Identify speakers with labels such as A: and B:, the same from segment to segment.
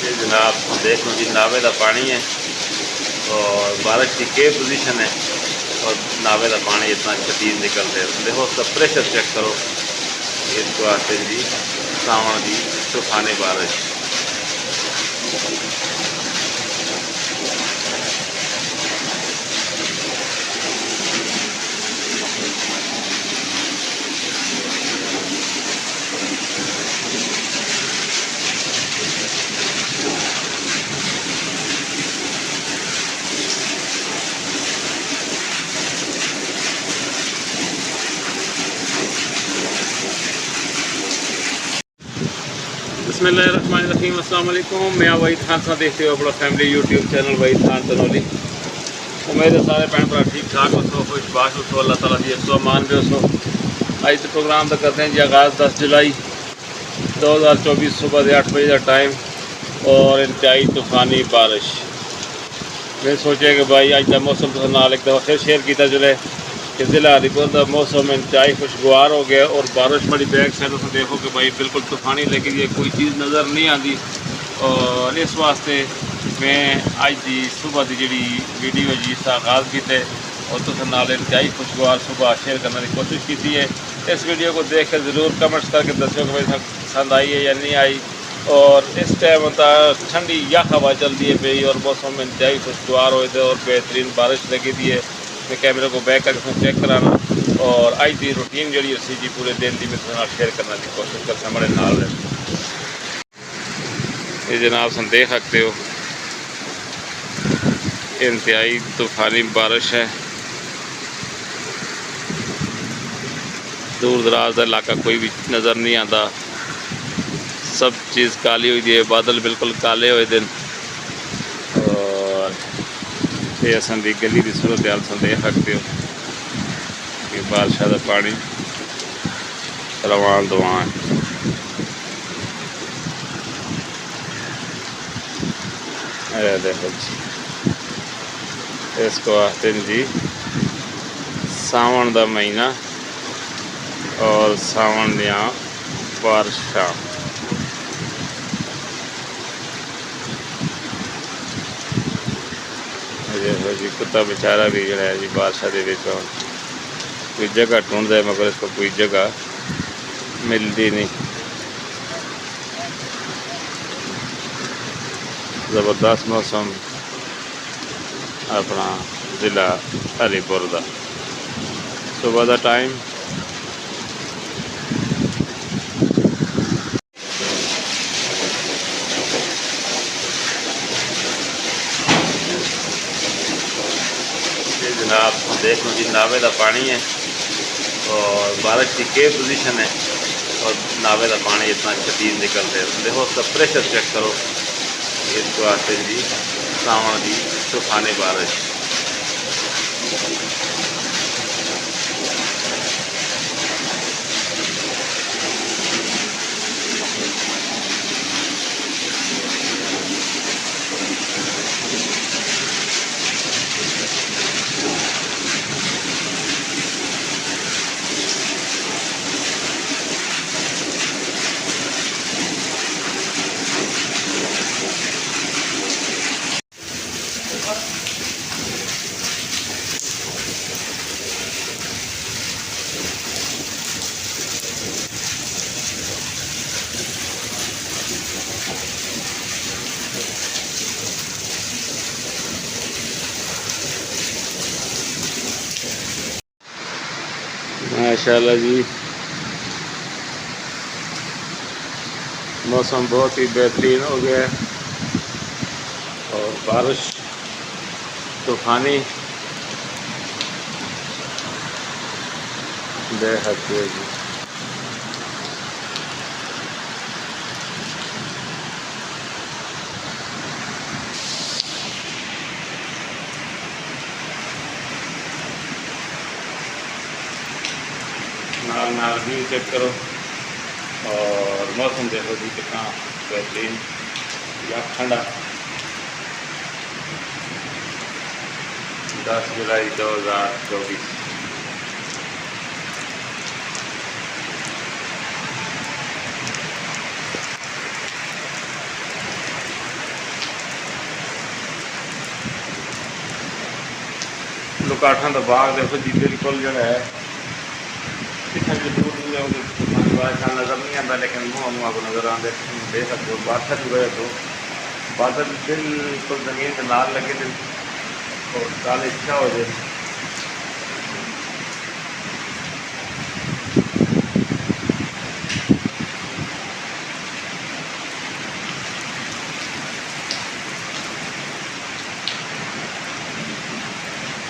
A: ये जनाब देख लो जी, नावे का पानी है और बारिश की के पोजीशन है और नावे का पानी इतना शदीद निकल रहा है। देखो उसका प्रेशर चेक करो। इस वास्ते जी सावन की तूफानी बारिश। बिस्मिल्लाहिर्रहमानिर्रहीम। अस्सलाम वालेकुम। मैं वहीद खान सा देखते हो अपना family YouTube channel Waheed Khan Tanoli. उम्मीद है सारे भैन भरा ठीक ठाक हो, खुशबाश हो, अल्लाह ताला दी अफसो मान भी हो। आज तो प्रोग्राम तो करते हैं जी आगाज़ 10 जुलाई 2024 सुबह के 8 बजे का टाइम और इंतहाई तूफानी बारिश। मैं सोचा कि भाई अज का मौसम तो नाल एक दफ़ा फिर शेयर किया चले कि ज़िला हरीपुर का मौसम इंतहाई खुशगवार हो गया और बारिश बड़ी बैक साइड से देखो कि भाई बिल्कुल तूफानी लगी है, कोई चीज़ नज़र नहीं आती। और इस वास्ते मैं अज की सुबह की जी वीडियो जी इसका आगाज़ किया और तुम नाल इंतहाई खुशगवार सुबह शेयर करने की कोशिश की है। इस वीडियो को देख कर ज़रूर कमेंट्स करके दसो कि भाई पसंद आई है या नहीं आई। और इस टाइम ठंडी यख हवा चलती है पी और मौसम इंतहाई खुशगवार हो और बेहतरीन बारिश लगी थी है। मैं कैमरे को बैक करके चेक कराना और अज की रूटीन जी असी जी पूरे दिन की मैं शेयर करने की कोशिश करता हमारे नाल। ये जनाब तुम देख सकते हो इंतहाई तूफानी बारिश है। दूर दराज का इलाका कोई भी नज़र नहीं आता, सब चीज़ काली हुई है, बादल बिल्कुल काले हुए दिन। और ये असंदी गली की सूरत हाल तुम देख सकते हो कि बारिश का पानी रवान दवान। अरे देखो जी, इसको आते हैं जी सावन का महीना और सावन दियाँ बारिशां। देखो जी कुत्ता बेचारा भी जो है जी बारिशा के कोई जगह ढूंढता है मगर इसको कोई जगह मिलती नहीं। ज़बरदस्त मौसम अपना ज़िला हरीपुर का सुबह का टाइम। जनाब देख लो जी नावे का पानी है और बारिश की के पोजीशन है और नावे का पानी इतना शदीद निकल रहा है। देखो उसका प्रेशर चेक करो। इस वास्ते जी सावन की तूफानी बारिश। माशाल्लाह जी मौसम बहुत ही बेहतरीन हो गया है और बारिश तूफानी बेहद है जी। नाल व्यू चेक करो और मौसम देखो जी कितना बेहतरीन या ठंडा। 10 जुलाई 2024। काठों का बाग देखो जी, बिल्कुल जो है इतना जो दूर नज़र नहीं आता, लेकिन मुँह मुँह को नज़र आते देख सकते हो। बादशाह की वजह तो बादल बिल्कुल जमीन के नाल लगे थे और काले इच्छा हो जाए।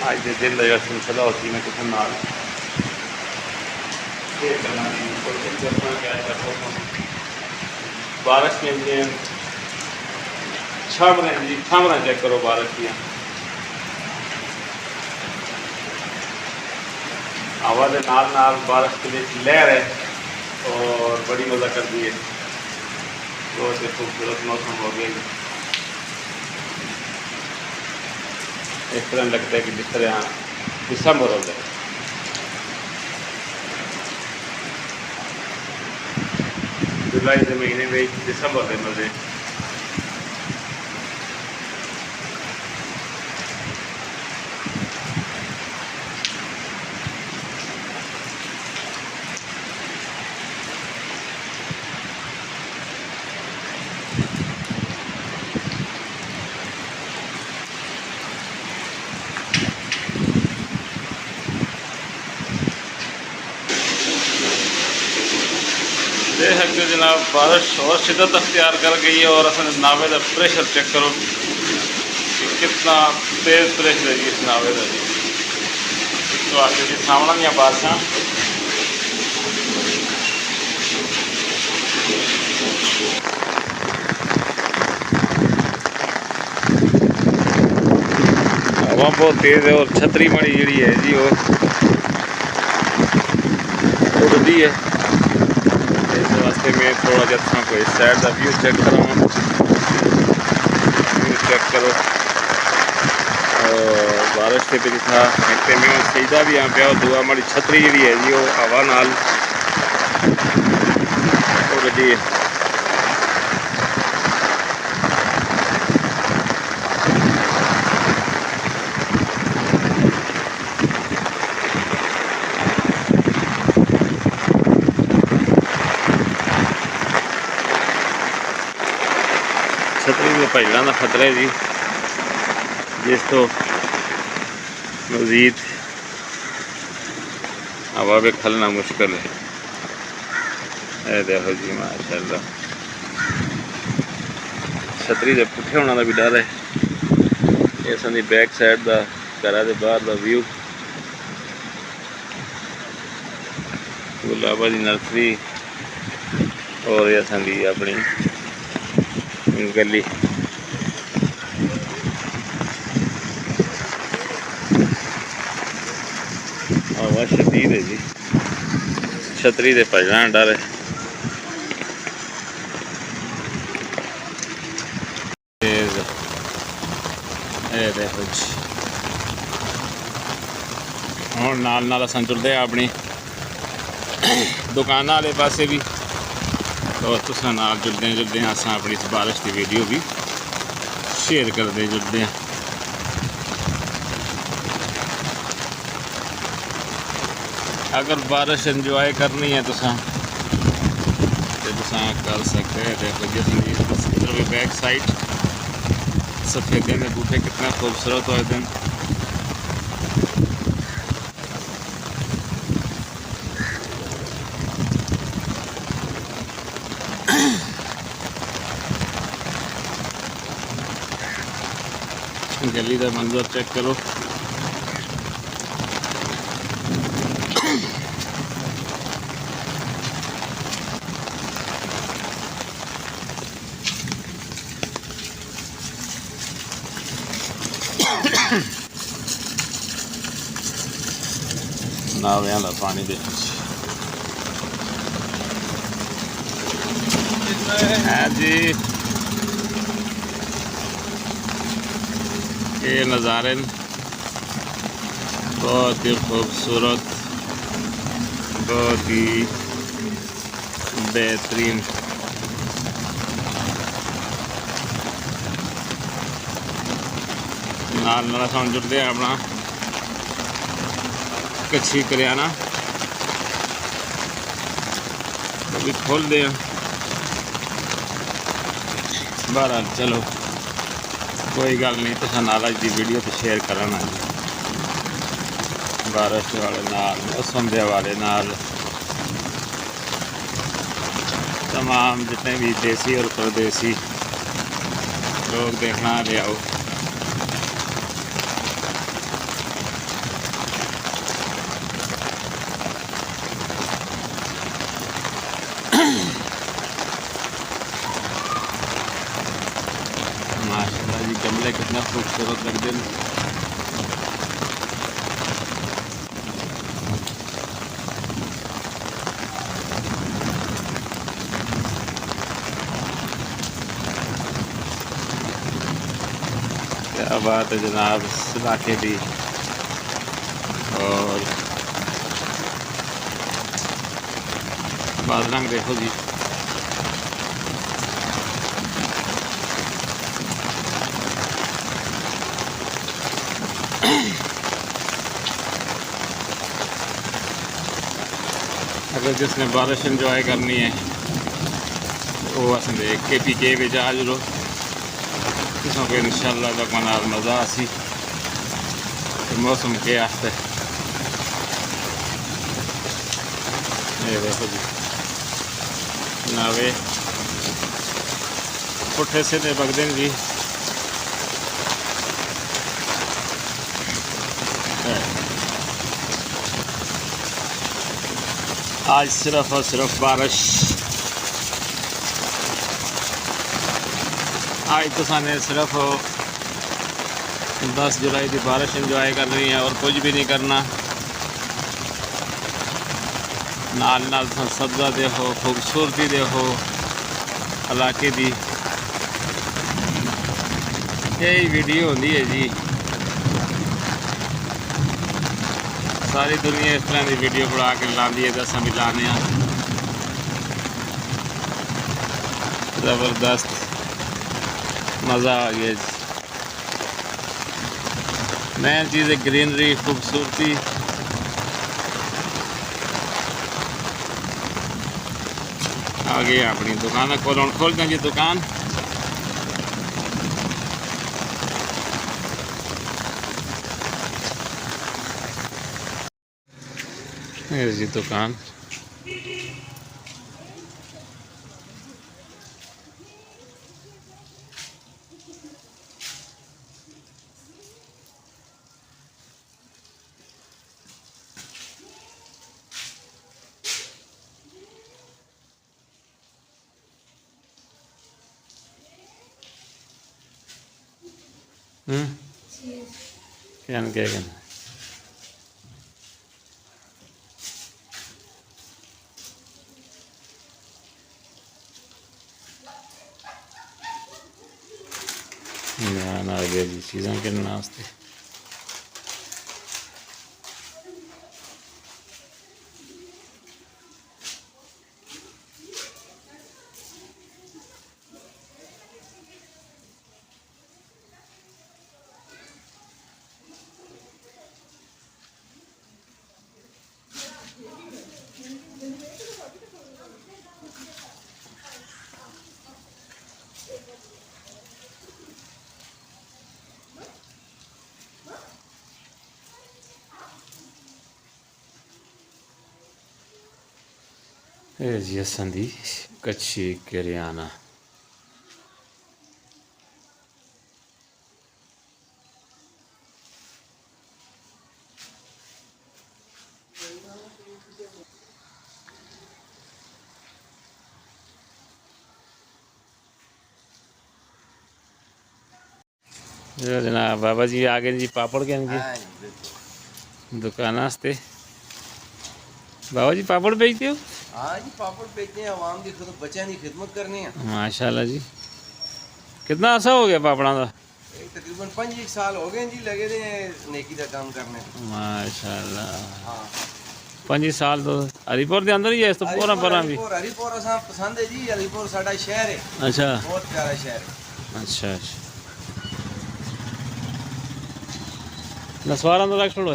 A: आज के दिन का सिलसिला होती मैं किसी नाल बारिश में छामरें चेक करो बारिश की हवा के नाल नाल बारिश के लिए लहर है और बड़ी मज़ा कर दी है। बहुत ही खूबसूरत मौसम हो गया। इस तरह लगता है कि जिस तरह दिसंबर हो जाए। जुलाई के महीने में दिसंबर के मजे। देख सकते हो जनाब, बारिश और शिदत अख्तियार कर गई है और असल नावे का प्रेशर चेक करो कि कितना तेज़ प्रेशर है जी इस नावे का जी। तो आगे जी सामना दियाँ बारिशां हवा बहुत तेज़ है और छतरी मड़ी जी है जी वो उड़ती है। इस वास्ते मैं थोड़ा जहा कोई साइड का व्यू चेक करा, व्यू चेक करो। और बारिश से भी था एक मैं सजदा भी यहाँ पे दुआ हमारी छतरी जी है जी वो हवा नाल उड़ती है। छतरी में भजड़ा का खतरा है जी, जिस तो मज़ीद हवा में खलना मुश्किल है। ए देखो जी माशाल्लाह, छतरी के पुठे होने का भी डर है। ये सी बैक साइड का घर के बाहर का व्यू, गुलाबा की नर्सरी और ये सी अपनी गली। हवा शदीद है जी, छतरी से भजना डर है। देखो जी हूँ नाल नाल अस चलते हैं अपनी दुकान वाले पासे भी, और तुस नाल जुड़ते हैं अस अपनी इस बारिश की वीडियो भी शेयर करते जुड़ते हैं। अगर बारिश इंजॉय करनी है तो कर सकते हैं। देखो जिस इधर भी बैक साइड सफ़ेदे में बूटे कितना खूबसूरत हो दिन। गली का मंजर चेक करो। नावियां का पानी देखो जी, ये नज़ारे बहुत ही खूबसूरत, बहुत ही बेहतरीन। नाल नाल जुड़ते हैं अपना कच्छी करियाना अभी खोल दे। बहरहाल चलो कोई गल नहीं, तो नाल अज की वीडियो तो शेयर करना जी। बारिश वाले नाल, मौसम के हवाले नाल तमाम जितने भी देसी और परदेसी लोग देखना ले आओ। माशाल्लाह जी गमले कितना खूबसूरत लगते हैं। क्या बात है जनाब इस इलाके की। और बादल देखो जी, अगर जिसने बारिश इंजॉय करनी है वो असें KPK भी जा जरूर किसों को इंशाल्लाह तक मज़ा आसी। मौसम के आस्ते ये देखो जी नावे पुठे सीधे बगदे जी। आज सिर्फ और सिर्फ बारिश। आज तो साने सिर्फ 10 जुलाई की बारिश इंजॉय करनी है और कुछ भी नहीं करना। नाल नाल सब्जा देखो, खूबसूरती देखो इलाके की। यही वीडियो होती है जी, सारी दुनिया इस तरह की वीडियो बना के लाती है, तो असा भी लाने। ज़बरदस्त मज़ा आ गया जी। मेन चीज़ है ग्रीनरी, खूबसूरती। आ गए अपनी दुकान खोलते हैं जी दुकान। ये जी दुकान। क्या कहना आ गया जी चीज़ा के नास्ते। जी असां दी कच्छी करियाना। जनाब बाबा जी आ गए जी पापड़ के दुकान वास्ते। बाबा जी पापड़ बेचते हो?
B: हाँ जी पापड़ बेचते हैं, आवाम की बच्चों की खिदमत करनी है।
A: माशाल्लाह जी। कितना अर्सा हो गया पापड़ा का?
B: तकरीबन 5 साल हो गए जी लगे थे नेकी का काम करने।
A: माशाल्लाह।
B: हाँ
A: 5 साल तो हरीपुर के अंदर ही है, इस तो पूरा परा भी।
B: हरीपुर असा पसंद है जी, हरीपुर साडा शहर है।
A: अच्छा
B: बहुत प्यारा शहर है।
A: अच्छा अच्छा नसवारा तो रख छोड़ो।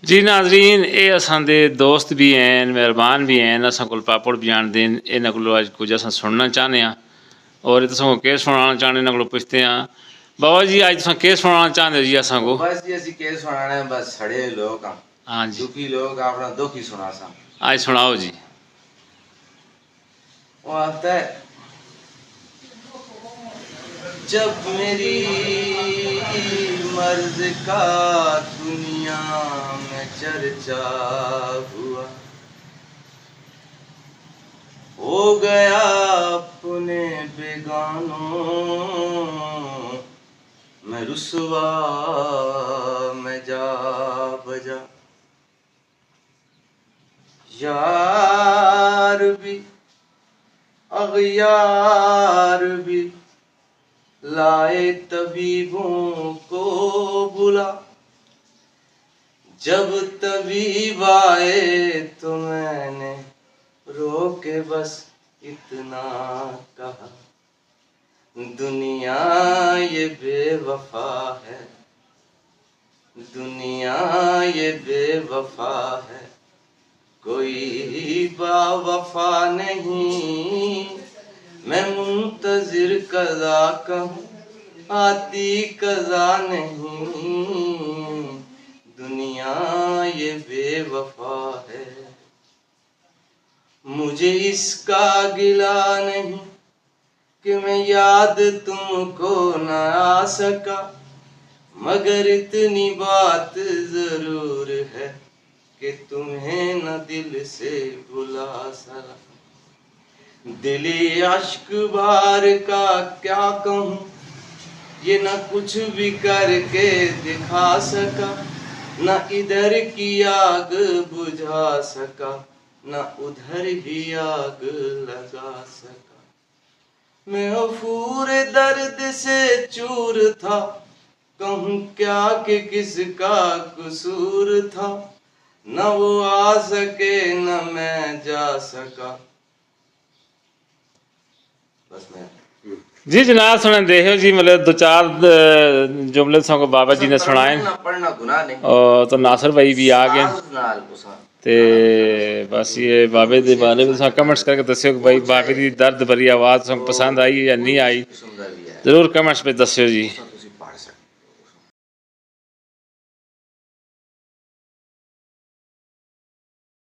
A: जी नाजरीन, ये असांदे दोस्त भी हैं, मेहरबान भी हैं, असां कोल पापड़ भी जानते हैं। इन्हां कोलों अज कुछ असां सुनना चाहते हैं और तुसां को केह् सुनाना चाहते इन्हां कोलों पुछते हैं। बाबा जी अज तुसां केह् सुनाना चाहते हो जी असां को?
B: बस जी असि के सुनाना है, बस सड़े लोग हम,
A: हाँ जी,
B: दुखी लोग अपना दुख ही सुना सा।
A: आज सुनाओ जी।
B: वो आता है, जब मेरी मर्ज का दुनिया में चर्चा हुआ, हो गया अपने बेगानों मैं रुसवा में जा बजा। यार भी अगयार भी लाए तबीबों को बुला, जब तबीब आए तो मैंने रो के बस इतना कहा, दुनिया ये बेवफा है, दुनिया ये बेवफा है, कोई बावफा नहीं। मैं मुंतजिर कज़ा का हूँ, आती कज़ा नहीं, दुनिया ये बेवफा है। मुझे इसका गिला नहीं कि मैं याद तुमको न आ सका, मगर इतनी बात जरूर है कि तुम्हें न दिल से भुला सका। दिली अश्क बार का क्या कहूँ, ये न कुछ भी करके दिखा सका, न इधर की आग बुझा सका, न उधर ही आग लगा सका। मैं अफूर दर्द से चूर था, कहूँ क्या कि किसका कसूर था, न वो आ सके न मैं जा सका। बस मैं
A: जी जनाब सुन दे हो जी, मतलब दो चार जुमले तुसां को बाबा जी ने सुनाए
B: पढ़ना गुनाह नहीं,
A: और तो नासिर भाई भी आ गए
B: नाल उसा
A: ते बस ये बाबे दे बारे में तुसां कमेंट्स करके दस्सियो कि भाई बाबे दी दर्द भरी आवाज़ तुसां पसंद आई या नहीं आई,
B: किस्म दा भी है।
A: ज़रूर कमेंट्स पे दस्सियो जी।